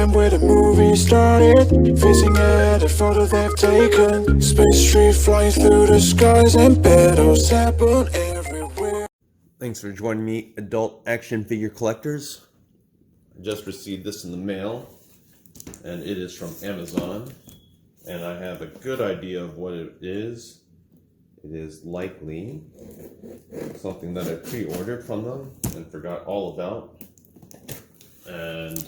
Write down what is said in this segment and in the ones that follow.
time where the movie started, facing at a photo they've taken. Space tree flying through the skies and battles happen everywhere. Thanks for joining me, adult action figure collectors. I just received this in the mail, and it is from Amazon, and I have a good idea of what it is. It is likely something that I pre-ordered from them and forgot all about. And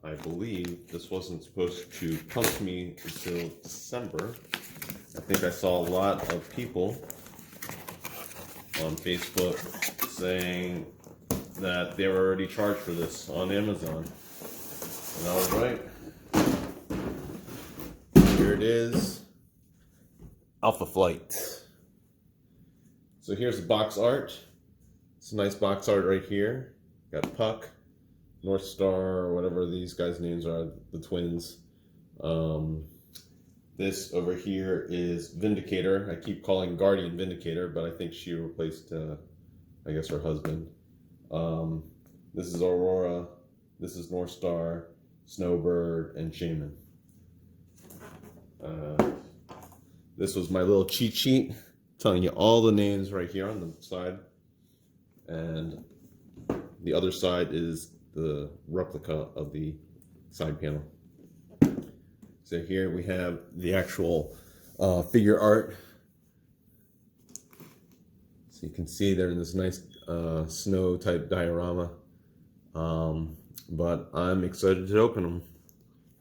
I believe this wasn't supposed to come to me until December. I think I saw a lot of people on Facebook saying that they were already charged for this on Amazon. And I was right. Here it is. Alpha Flight. So here's the box art. It's a nice box art right here. Got Puck, North Star, or whatever these guys' names are, the twins. This over here is Vindicator. I keep calling Guardian Vindicator, but I think she replaced, I guess, her husband. This is Aurora. This is North Star, Snowbird, and Shaman. This was my little cheat sheet, telling you all the names right here on the side. And the other side is the replica of the side panel. So here we have the actual figure art. So you can see they're in this nice snow type diorama. But I'm excited to open them.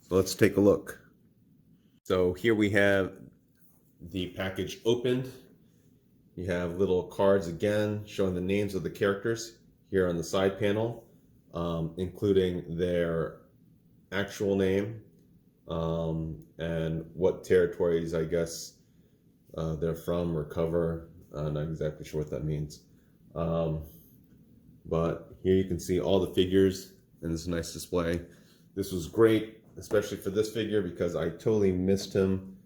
So let's take a look. So here we have the package opened. You have little cards again showing the names of the characters here on the side panel, including their actual name and what territories, I guess, they're from or cover. I'm not exactly sure what that means. But here you can see all the figures in this nice display. This was great, especially for this figure, because I totally missed him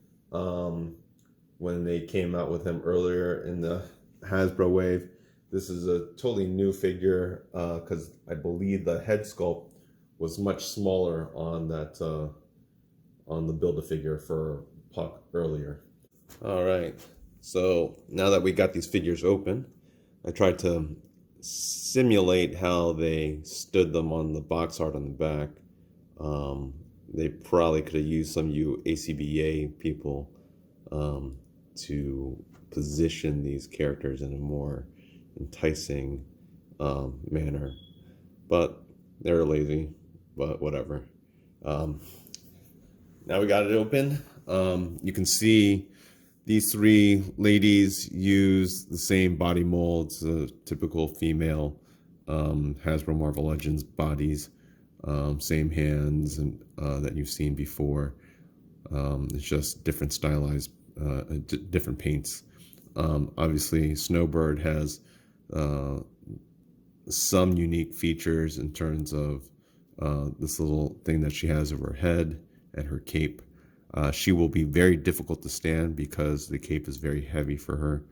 when they came out with him earlier in the Hasbro wave. This is a totally new figure because I believe the head sculpt was much smaller on that on the Build-A-Figure for Puck earlier. All right, so now that we got these figures open, I tried to simulate how they stood them on the box art on the back. They probably could have used some of you ACBA people to position these characters in a more enticing manner, but they're lazy, but whatever. Now we got it open. You can see these three ladies use the same body molds, typical female Hasbro Marvel Legends bodies, same hands and that you've seen before. It's just different stylized, different paints. Obviously, Snowbird has some unique features in terms of this little thing that she has over her head and her cape. She will be very difficult to stand because the cape is very heavy for her.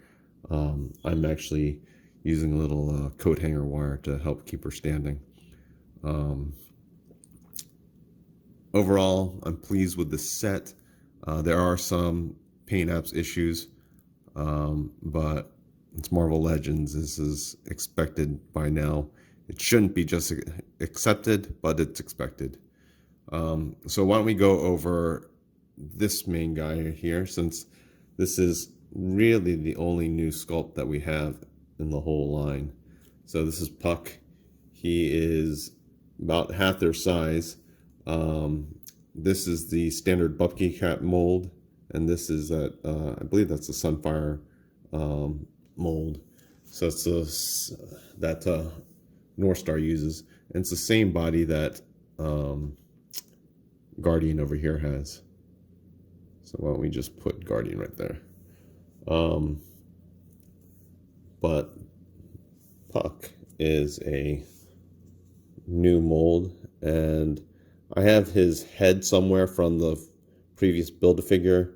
I'm actually using a little coat hanger wire to help keep her standing. Overall, I'm pleased with the set. There are some paint apps issues, but it's Marvel Legends. This is expected by now. It shouldn't be just accepted, but it's expected. So why don't we go over this main guy here, since this is really the only new sculpt that we have in the whole line. So this is Puck. He is about half their size. This is the standard Bucky Cat mold, and this is that I believe that's the Sunfire mold. So it's that North Star uses, and it's the same body that Guardian over here has. So why don't we just put Guardian right there? But Puck is a new mold, and I have his head somewhere from the previous Build-A-Figure.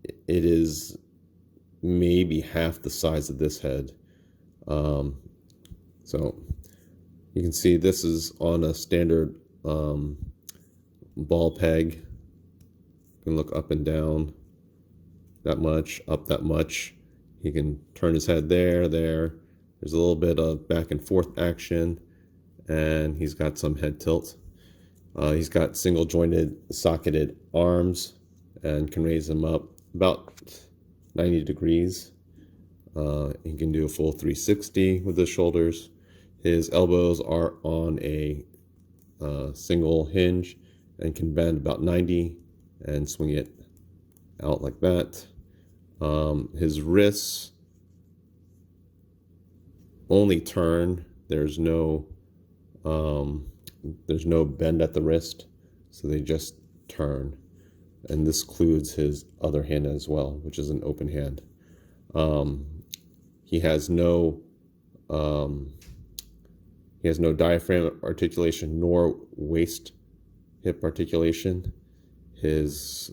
It is maybe half the size of this head. So you can see this is on a standard ball peg. You can look up and down that much, up that much. He can turn his head there. There's a little bit of back and forth action, and he's got some head tilt. He's got single jointed socketed arms and can raise them up about 90 degrees. He can do a full 360 with his shoulders. His elbows are on a single hinge and can bend about 90 and swing it out like that. His wrists only turn. There's no bend at the wrist, so they just turn. And this includes his other hand as well, which is an open hand. He has no diaphragm articulation nor waist hip articulation. His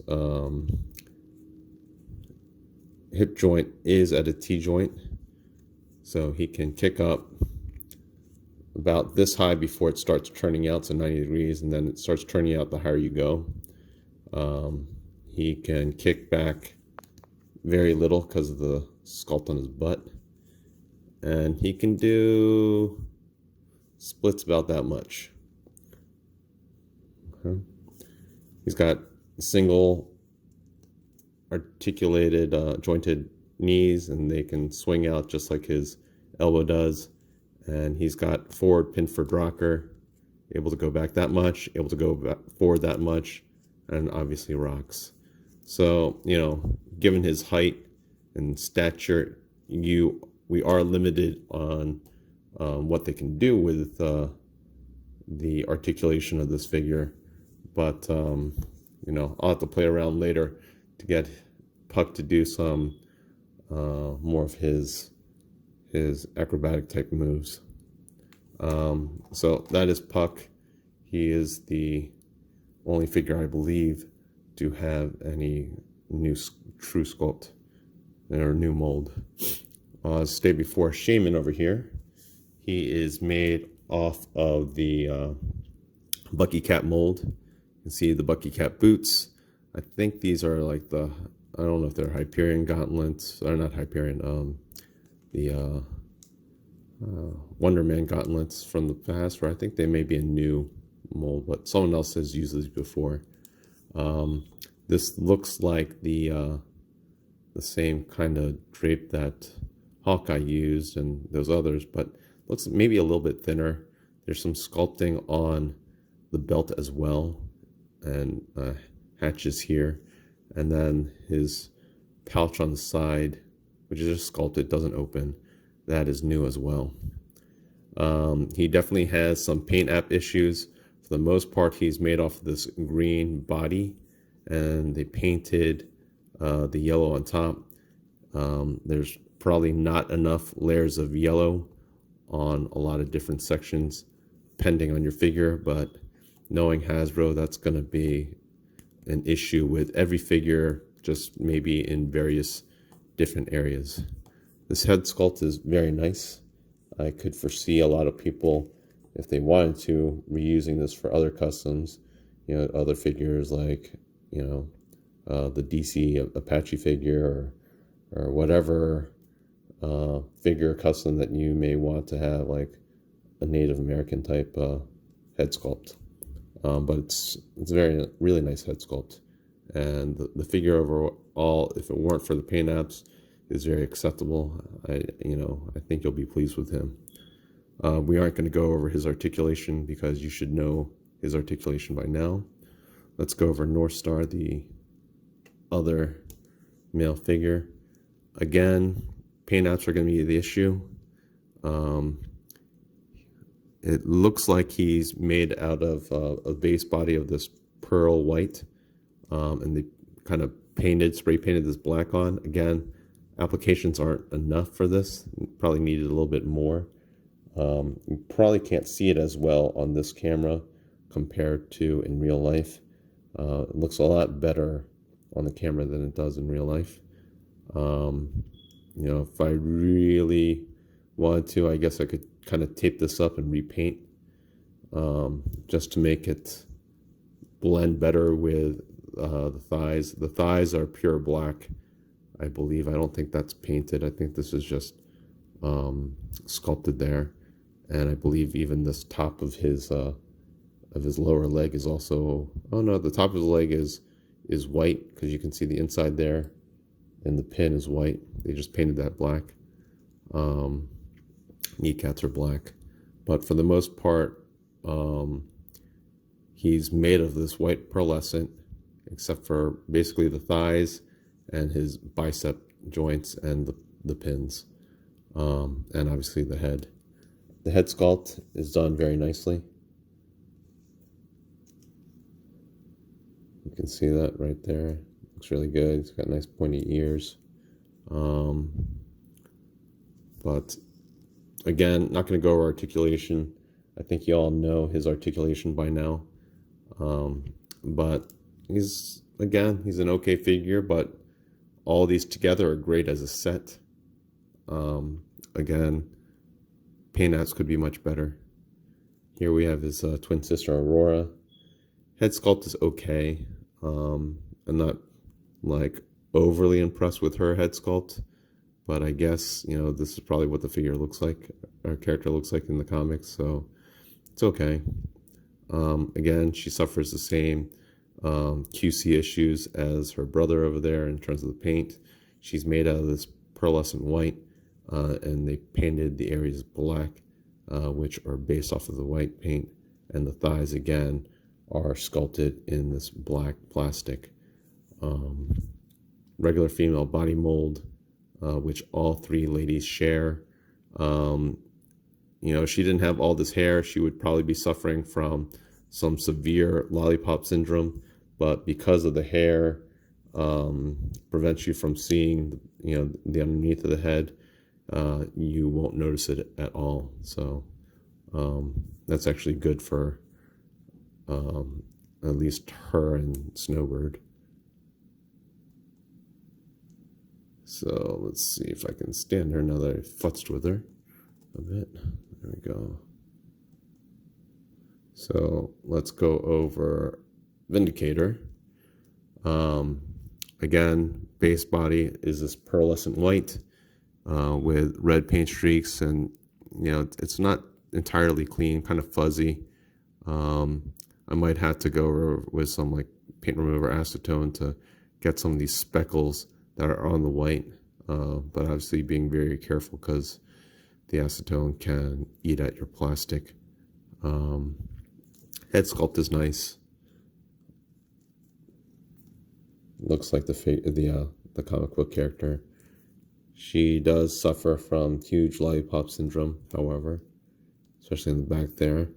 hip joint is at a T joint, so he can kick up about this high before it starts turning out to 90 degrees, and then it starts turning out the higher you go. He can kick back very little because of the sculpt on his butt, and he can do splits about that much. Okay. He's got single articulated jointed knees, and they can swing out just like his elbow does. And he's got forward pin for rocker, able to go back that much, able to go back forward that much, and obviously rocks. So, you know, given his height and stature, we are limited on what they can do with the articulation of this figure. But, you know, I'll have to play around later to get Puck to do some more of his acrobatic type moves. So that is Puck. He is the only figure, I believe, to have any new true sculpt or new mold. Stay before Shaman over here. He is made off of the Bucky Cat mold. You can see the Bucky Cat boots. I think these are like I don't know if they're Hyperion gauntlets. They're not Hyperion. The Wonder Man gauntlets from the past, or I think they may be a new mold, but someone else has used these before. This looks like the same kind of drape that Hawkeye used and those others, but looks maybe a little bit thinner. There's some sculpting on the belt as well, and hatches here, and then his pouch on the side, which is just sculpted, doesn't open. That is new as well. He definitely has some paint app issues. For the most part, he's made off of this green body, and they painted the yellow on top. There's probably not enough layers of yellow on a lot of different sections, depending on your figure, but knowing Hasbro, that's going to be an issue with every figure, just maybe in various different areas. This head sculpt is very nice. I could foresee a lot of people, if they wanted to, reusing this for other customs, you know, other figures like, you know, the DC Apache figure or whatever figure custom that you may want to have, like a Native American type head sculpt. But it's a really nice head sculpt, and the figure overall, if it weren't for the paint apps, is very acceptable. I think you'll be pleased with him. We aren't going to go over his articulation because you should know his articulation by now. Let's go over North Star, the other male figure. Again, paint apps are going to be the issue. It looks like he's made out of a base body of this pearl white, and they kind of spray painted this black on. Again, applications aren't enough for this. Probably needed a little bit more. You probably can't see it as well on this camera compared to in real life. It looks a lot better on the camera than it does in real life. You know, if I really wanted to, I guess I could kind of tape this up and repaint just to make it blend better with the thighs. The thighs are pure black, I believe. I don't think that's painted. I think this is just sculpted there. And I believe even this top of his lower leg is also, oh no, the top of his leg is white, because you can see the inside there, and the pin is white. They just painted that black. Kneecaps are black, but for the most part, he's made of this white pearlescent, except for basically the thighs and his bicep joints and the pins, and obviously the head. The head sculpt is done very nicely. You can see that right there. Looks really good. He's got nice pointy ears. But again, not going to go over articulation. I think you all know his articulation by now. But he's an okay figure, but all these together are great as a set. Again, paint apps could be much better. Here we have his twin sister, Aurora. Head sculpt is okay. I'm not like overly impressed with her head sculpt, but I guess, you know, this is probably what the figure looks like, our character looks like in the comics, so it's okay. Again, she suffers the same QC issues as her brother over there in terms of the paint. She's made out of this pearlescent white, and they painted the areas black, which are based off of the white paint, and the thighs again are sculpted in this black plastic. Regular female body mold, which all three ladies share. You know, she didn't have all this hair, she would probably be suffering from some severe lollipop syndrome, but because of the hair, prevents you from seeing, you know, the underneath of the head, you won't notice it at all. So that's actually good for at least her and Snowbird. So let's see if I can stand her now that I futzed with her a bit. There we go. So let's go over Vindicator. Again, base body is this pearlescent white with red paint streaks, and you know, it's not entirely clean, kind of fuzzy. I might have to go over with some like paint remover acetone to get some of these speckles that are on the white, but obviously being very careful because the acetone can eat at your plastic. Head sculpt is nice. Looks like the comic book character. She does suffer from huge lollipop syndrome, however, especially in the back there,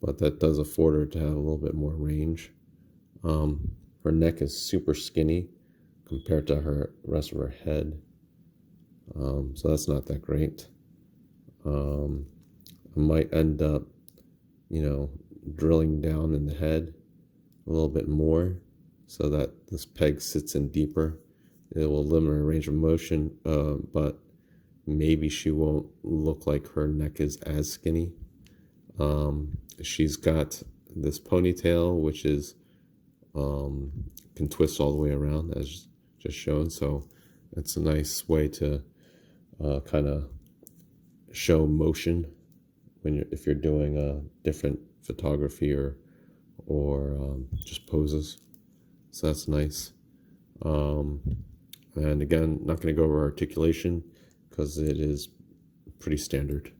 but that does afford her to have a little bit more range. Her neck is super skinny compared to her rest of her head, so that's not that great. I might end up, you know, drilling down in the head a little bit more so that this peg sits in deeper. It will limit her range of motion, but maybe she won't look like her neck is as skinny. She's got this ponytail, which is can twist all the way around, as just shown. So it's a nice way to kind of show motion when if you're doing a different photography or just poses. So that's nice. And again, not going to go over articulation because it is pretty standard.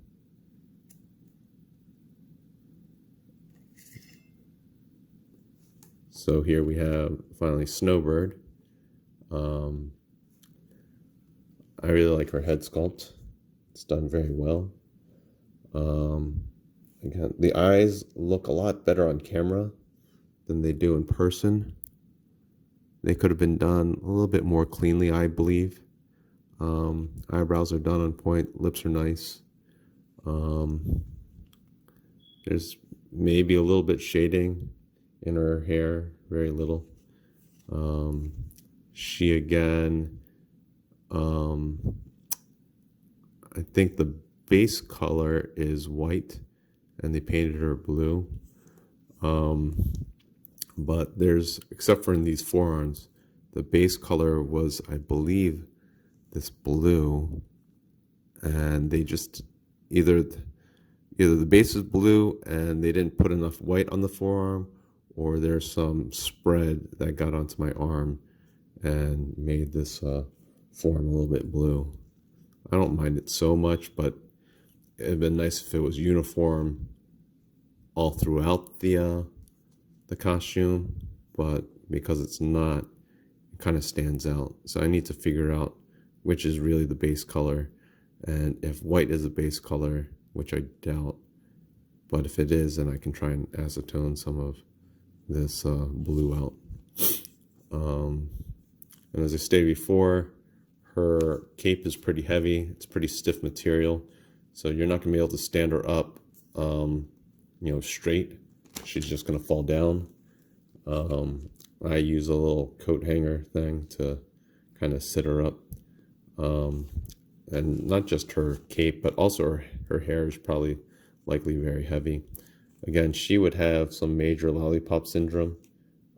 So here we have finally Snowbird. I really like her head sculpt. It's done very well. Again, the eyes look a lot better on camera than they do in person. They could have been done a little bit more cleanly, I believe. Eyebrows are done on point. Lips are nice. There's maybe a little bit shading in her hair, very little. She again, I think the base color is white, and they painted her blue. But there's, except for in these forearms, the base color was, I believe, this blue, and they just either the base is blue and they didn't put enough white on the forearm, or there's some spread that got onto my arm and made this forearm a little bit blue. I don't mind it so much, but it'd been nice if it was uniform all throughout the costume, but because it's not, it kind of stands out. So I need to figure out which is really the base color, and if white is the base color, which I doubt, but if it is, then I can try and acetone some of this blue out. And as I stated before, her cape is pretty heavy. It's pretty stiff material, so you're not gonna be able to stand her up, straight. She's just gonna fall down. I use a little coat hanger thing to kind of sit her up. And not just her cape, but also her hair is probably likely very heavy. Again, she would have some major lollipop syndrome,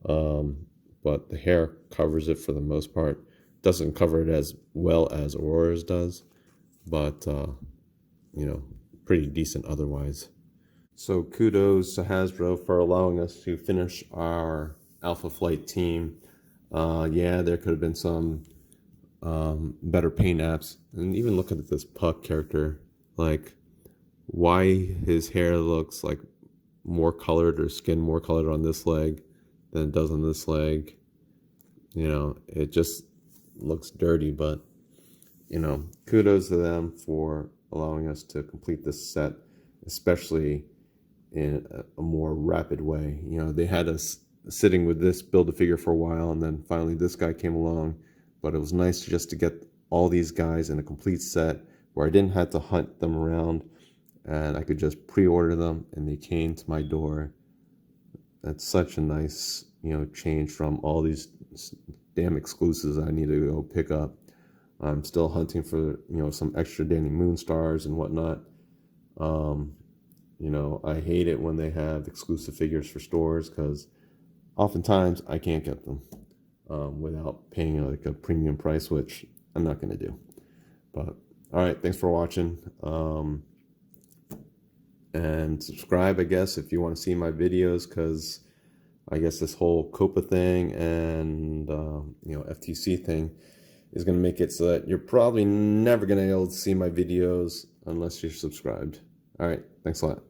but the hair covers it for the most part. Doesn't cover it as well as Aurora's does, but pretty decent otherwise. So kudos to Hasbro for allowing us to finish our Alpha Flight team. Yeah, there could have been some better paint apps. And even looking at this Puck character, like why his hair looks like more colored, or skin more colored on this leg than it does on this leg. It just looks dirty, but kudos to them for allowing us to complete this set, especially in a more rapid way. They had us sitting with this Build-A-Figure for a while, and then finally this guy came along. But it was nice just to get all these guys in a complete set where I didn't have to hunt them around, and I could just pre-order them and they came to my door. That's such a nice, change from all these damn exclusives I need to go pick up. I'm still hunting for, some extra Danny Moonstars and whatnot. I hate it when they have exclusive figures for stores, because oftentimes I can't get them without paying like a premium price, which I'm not going to do. But all right, thanks for watching. And subscribe, I guess, if you want to see my videos, because I guess this whole COPA thing and FTC thing is going to make it so that you're probably never going to be able to see my videos unless you're subscribed. All right, thanks a lot.